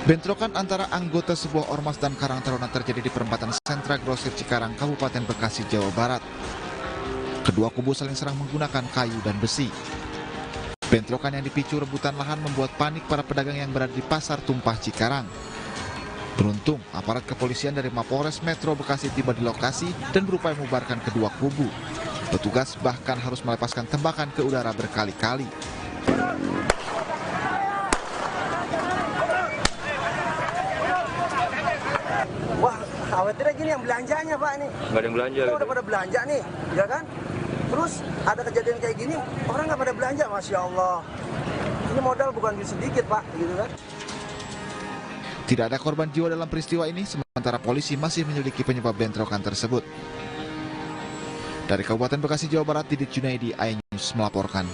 Bentrokan antara anggota sebuah ormas dan Karang Taruna terjadi di perempatan Sentra Grosir Cikarang, Kabupaten Bekasi, Jawa Barat. Kedua kubu saling serang menggunakan kayu dan besi. Bentrokan yang dipicu rebutan lahan membuat panik para pedagang yang berada di Pasar Tumpah Cikarang. Beruntung, aparat kepolisian dari Mapolres Metro Bekasi tiba di lokasi dan berupaya membubarkan kedua kubu. Petugas bahkan harus melepaskan tembakan ke udara berkali-kali. Wah, khawatirnya gini yang belanjanya Pak ini. Nggak ada yang belanja. Kita udah pada belanja nih, ya kan? Terus ada kejadian kayak gini, orang nggak pada belanja, Masya Allah. Ini modal bukan sedikit Pak, gitu kan? Tidak ada korban jiwa dalam peristiwa ini, sementara polisi masih menyelidiki penyebab bentrokan tersebut. Dari Kabupaten Bekasi, Jawa Barat, Didit Junaidi, iNews melaporkan.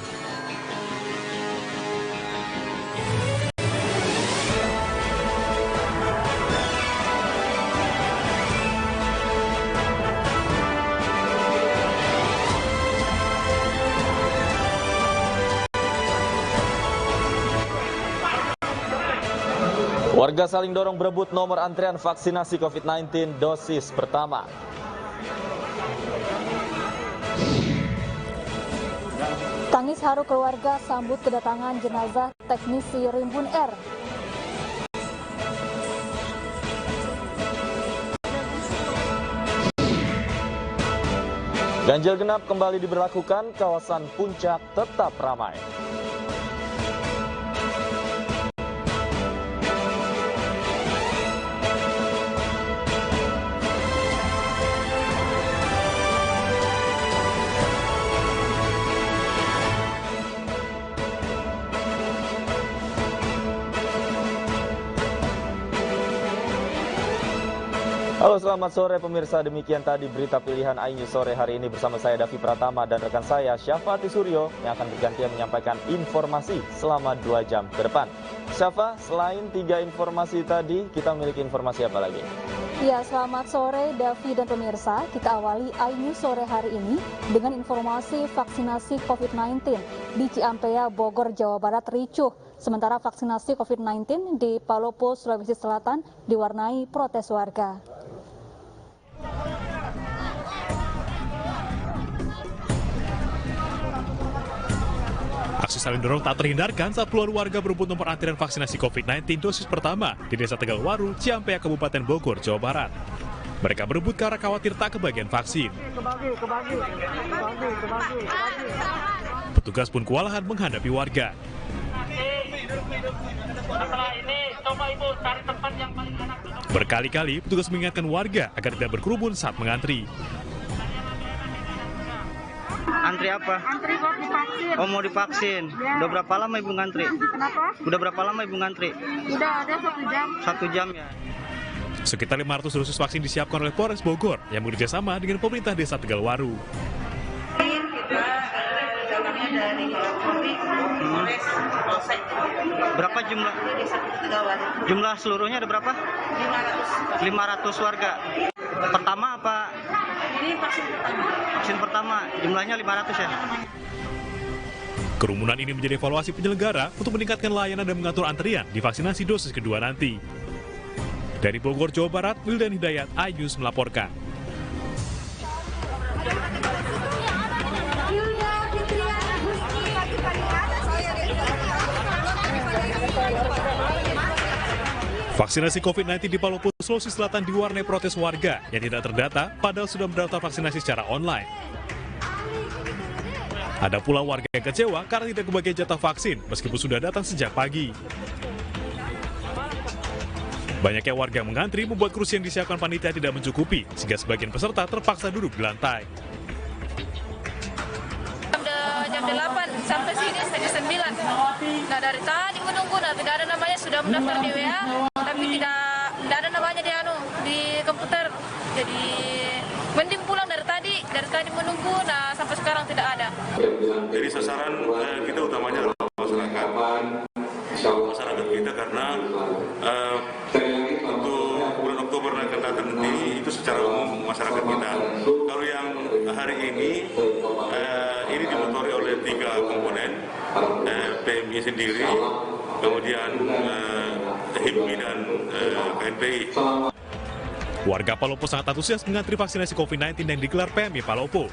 Warga saling dorong berebut nomor antrian vaksinasi COVID-19 dosis pertama. Tangis haru keluarga sambut kedatangan jenazah teknisi Rimbun Air. Ganjil genap kembali diberlakukan, kawasan Puncak tetap ramai. Halo, selamat sore pemirsa, demikian tadi berita pilihan iNews sore hari ini bersama saya Davi Pratama dan rekan saya Syafati Suryo yang akan bergantian menyampaikan informasi selama 2 jam ke depan. Syafa, selain 3 informasi tadi, kita memiliki informasi apa lagi? Ya, selamat sore Davi dan pemirsa. Kita awali iNews sore hari ini dengan informasi vaksinasi COVID-19 di Ciampea, Bogor, Jawa Barat ricuh. Sementara vaksinasi COVID-19 di Palopo, Sulawesi Selatan diwarnai protes warga. Aksi saling dorong tak terhindarkan saat puluhan warga berebut nomor antrian vaksinasi COVID-19 dosis pertama di Desa Tegalwaru, Ciampea, Kabupaten Bogor, Jawa Barat. Mereka berebut karena khawatir tak kebagian vaksin. Petugas pun kewalahan menghadapi warga. Berkali-kali petugas mengingatkan warga agar tidak berkerumun saat mengantri. Antri apa? Antri kok divaksin. Oh, mau divaksin. Ya. Udah berapa lama Ibu ngantri? Kenapa? Udah berapa lama Ibu ngantri? Udah ada 1 jam. 1 jam ya. Sekitar 500 dosis vaksin disiapkan oleh Polres Bogor yang bekerja sama dengan pemerintah Desa Tegalwaru. Kita datangnya dari Polres Polsek. Berapa jumlah? Jumlah seluruhnya ada berapa? 500 warga. Pertama apa? Ini vaksin pertama. Vaksin pertama, jumlahnya 500 ya? Kerumunan ini menjadi evaluasi penyelenggara untuk meningkatkan layanan dan mengatur antrian di vaksinasi dosis kedua nanti. Dari Bogor, Jawa Barat, Wildan Hidayat, iNews melaporkan. Vaksinasi COVID-19 di Palopo, Sulawesi Selatan diwarnai protes warga yang tidak terdata padahal sudah mendaftar vaksinasi secara online. Ada pula warga yang kecewa karena tidak kebagian jatah vaksin meskipun sudah datang sejak pagi. Banyaknya warga yang mengantri membuat kursi yang disiapkan panitia tidak mencukupi sehingga sebagian peserta terpaksa duduk di lantai. Jam 8 sampai sini setengah 9. Nah, dari tadi menunggu, tidak ada namanya, sudah mendaftar di WA, tapi tidak ada namanya di komputer. Jadi mending pulang dari tadi menunggu, nah sampai sekarang tidak ada. Jadi sasaran kita utamanya adalah masyarakat kita karena untuk bulan Oktober yang akan datang ini itu secara umum masyarakat kita. Kalau yang hari ini dimotori oleh 3 komponen, PMI sendiri, kemudian HIPMI dan KNPI. Warga Palopo sangat antusias mengantri vaksinasi COVID-19 yang digelar PMI Palopo.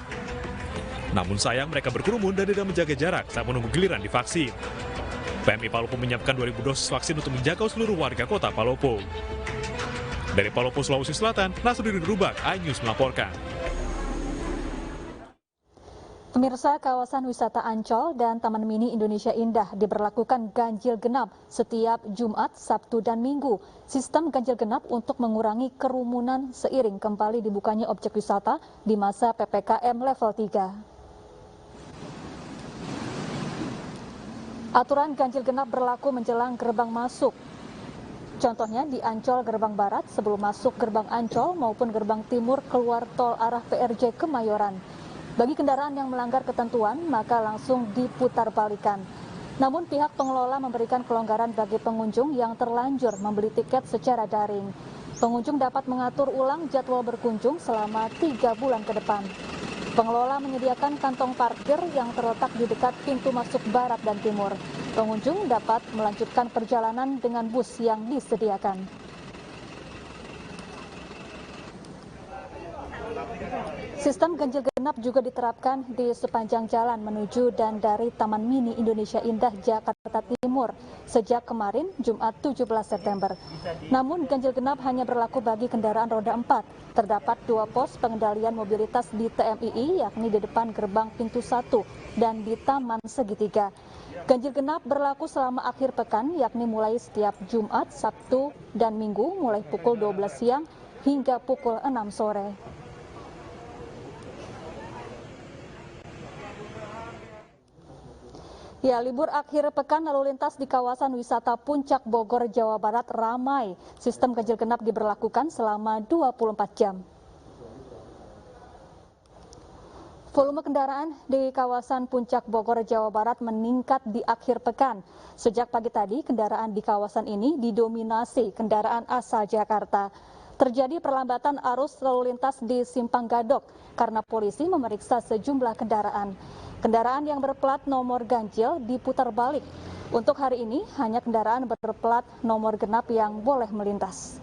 Namun sayang mereka berkerumun dan tidak menjaga jarak saat menunggu giliran divaksin. PMI Palopo menyiapkan 2.000 dosis vaksin untuk menjangkau seluruh warga kota Palopo. Dari Palopo, Sulawesi Selatan, Nasruddin Rubak, iNews melaporkan. Pemirsa, kawasan wisata Ancol dan Taman Mini Indonesia Indah diberlakukan ganjil genap setiap Jumat, Sabtu, dan Minggu. Sistem ganjil genap untuk mengurangi kerumunan seiring kembali dibukanya objek wisata di masa PPKM level 3. Aturan ganjil genap berlaku menjelang gerbang masuk. Contohnya di Ancol gerbang barat sebelum masuk gerbang Ancol maupun gerbang timur keluar tol arah PRJ Kemayoran. Bagi kendaraan yang melanggar ketentuan, maka langsung diputar balikan. Namun pihak pengelola memberikan kelonggaran bagi pengunjung yang terlanjur membeli tiket secara daring. Pengunjung dapat mengatur ulang jadwal berkunjung selama 3 bulan ke depan. Pengelola menyediakan kantong parkir yang terletak di dekat pintu masuk barat dan timur. Pengunjung dapat melanjutkan perjalanan dengan bus yang disediakan. Sistem ganjil genap juga diterapkan di sepanjang jalan menuju dan dari Taman Mini Indonesia Indah, Jakarta Timur sejak kemarin Jumat 17 September. Namun ganjil genap hanya berlaku bagi kendaraan roda 4. Terdapat 2 pos pengendalian mobilitas di TMII, yakni di depan gerbang pintu 1 dan di Taman Segitiga. Ganjil genap berlaku selama akhir pekan, yakni mulai setiap Jumat, Sabtu, dan Minggu mulai pukul 12 siang hingga pukul 6 sore. Ya, libur akhir pekan lalu lintas di kawasan wisata Puncak Bogor, Jawa Barat ramai. Sistem ganjil genap diberlakukan selama 24 jam. Volume kendaraan di kawasan Puncak Bogor, Jawa Barat meningkat di akhir pekan. Sejak pagi tadi, kendaraan di kawasan ini didominasi kendaraan asal Jakarta. Terjadi perlambatan arus lalu lintas di Simpang Gadok karena polisi memeriksa sejumlah kendaraan. Kendaraan yang berplat nomor ganjil diputar balik. Untuk hari ini, hanya kendaraan berplat nomor genap yang boleh melintas.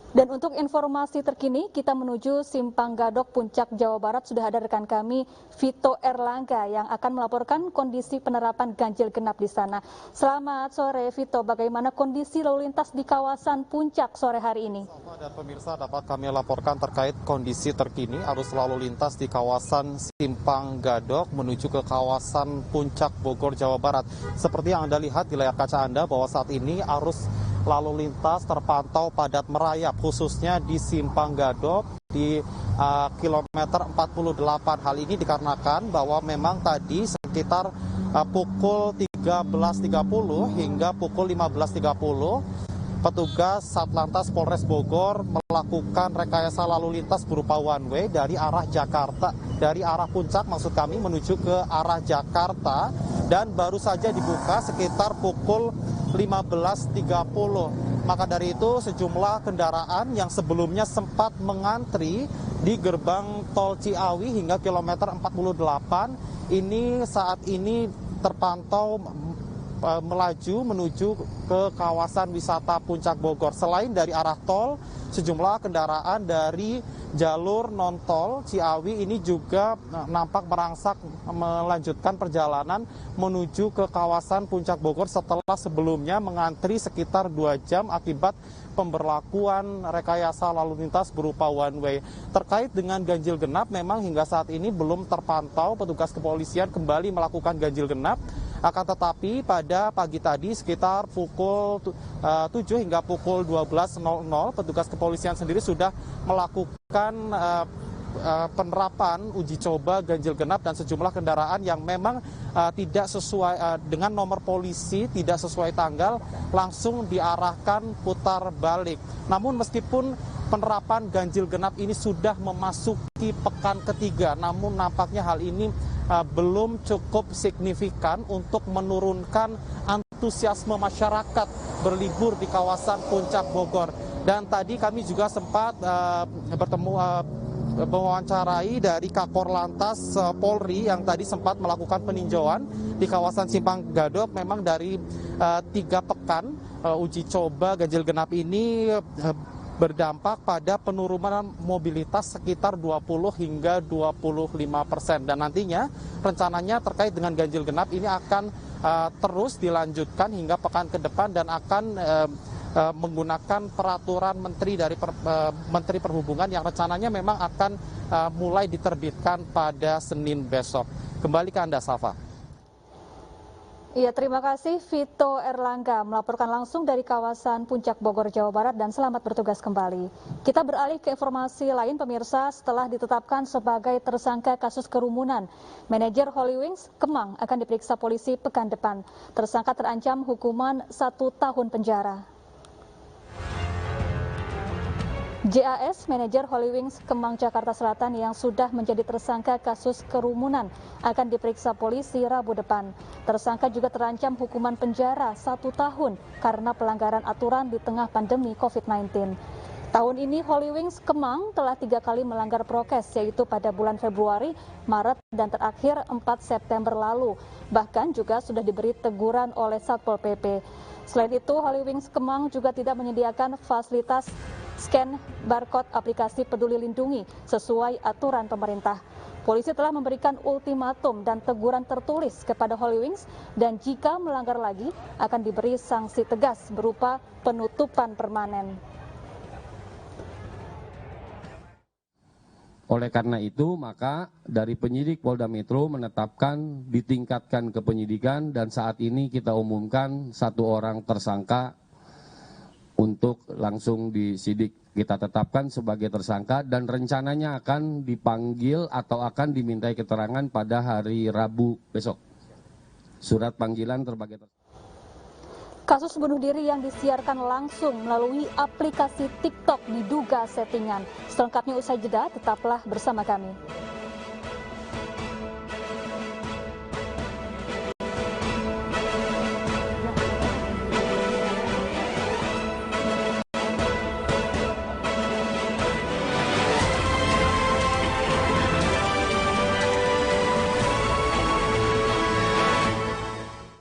Dan untuk informasi terkini, kita menuju Simpang Gadok, Puncak, Jawa Barat. Sudah ada rekan kami, Vito Erlangga, yang akan melaporkan kondisi penerapan ganjil genap di sana. Selamat sore, Vito. Bagaimana kondisi lalu lintas di kawasan Puncak sore hari ini? Dan pemirsa, dapat kami laporkan terkait kondisi terkini arus lalu lintas di kawasan Simpang Gadok menuju ke kawasan Puncak Bogor, Jawa Barat. Seperti yang Anda lihat di layar kaca Anda bahwa saat ini arus lalu lintas terpantau padat merayap, khususnya di Simpang Gadok di kilometer 48. Hal ini dikarenakan bahwa memang tadi sekitar pukul 13.30 hingga pukul 15.30 petugas Satlantas Polres Bogor melakukan rekayasa lalu lintas berupa one way dari arah Jakarta, dari arah Puncak maksud kami menuju ke arah Jakarta, dan baru saja dibuka sekitar pukul 15.30. Maka dari itu sejumlah kendaraan yang sebelumnya sempat mengantri di gerbang tol Ciawi hingga kilometer 48 ini saat ini terpantau melaju menuju ke kawasan wisata Puncak Bogor. Selain dari arah tol, sejumlah kendaraan dari jalur non-tol Ciawi ini juga nampak merangsak melanjutkan perjalanan menuju ke kawasan Puncak Bogor setelah sebelumnya mengantri sekitar 2 jam akibat pemberlakuan rekayasa lalu lintas berupa one way. Terkait dengan ganjil genap, memang hingga saat ini belum terpantau petugas kepolisian kembali melakukan ganjil genap. Akan tetapi pada pagi tadi sekitar pukul 7 hingga pukul 12.00 petugas kepolisian sendiri sudah melakukan penerapan uji coba ganjil genap dan sejumlah kendaraan yang memang tidak sesuai dengan nomor polisi, tidak sesuai tanggal, langsung diarahkan putar balik. Namun meskipun penerapan ganjil genap ini sudah memasuki pekan ketiga, namun nampaknya hal ini belum cukup signifikan untuk menurunkan antusiasme masyarakat berlibur di kawasan Puncak Bogor. Dan tadi kami juga sempat mewawancarai dari Kakor Lantas Polri yang tadi sempat melakukan peninjauan di kawasan Simpang Gadok. Memang dari 3 pekan uji coba ganjil genap ini berdampak pada penurunan mobilitas sekitar 20 hingga 25%. Dan nantinya rencananya terkait dengan ganjil genap ini akan terus dilanjutkan hingga pekan ke depan dan akan menggunakan peraturan Menteri Perhubungan yang rencananya memang akan mulai diterbitkan pada Senin besok. Kembali ke Anda, Safa. Iya, terima kasih Vito Erlangga melaporkan langsung dari kawasan Puncak Bogor, Jawa Barat, dan selamat bertugas kembali. Kita beralih ke informasi lain, pemirsa. Setelah ditetapkan sebagai tersangka kasus kerumunan, manajer Holy Wings Kemang akan diperiksa polisi pekan depan. Tersangka terancam hukuman 1 tahun penjara. JAS, manajer Holy Wings Kemang, Jakarta Selatan yang sudah menjadi tersangka kasus kerumunan akan diperiksa polisi Rabu depan. Tersangka juga terancam hukuman penjara 1 tahun karena pelanggaran aturan di tengah pandemi COVID-19. Tahun ini Holy Wings Kemang telah 3 kali melanggar prokes, yaitu pada bulan Februari, Maret, dan terakhir 4 September lalu. Bahkan juga sudah diberi teguran oleh Satpol PP. Selain itu, Holy Wings Kemang juga tidak menyediakan fasilitas scan barcode aplikasi Peduli Lindungi sesuai aturan pemerintah. Polisi telah memberikan ultimatum dan teguran tertulis kepada Holy Wings dan jika melanggar lagi akan diberi sanksi tegas berupa penutupan permanen. Oleh karena itu, maka dari penyidik Polda Metro menetapkan ditingkatkan ke penyidikan dan saat ini kita umumkan 1 orang tersangka untuk langsung disidik. Kita tetapkan sebagai tersangka dan rencananya akan dipanggil atau akan dimintai keterangan pada hari Rabu besok. Surat panggilan terbagai tersangka. Kasus bunuh diri yang disiarkan langsung melalui aplikasi TikTok diduga settingan. Selengkapnya usai jeda, tetaplah bersama kami.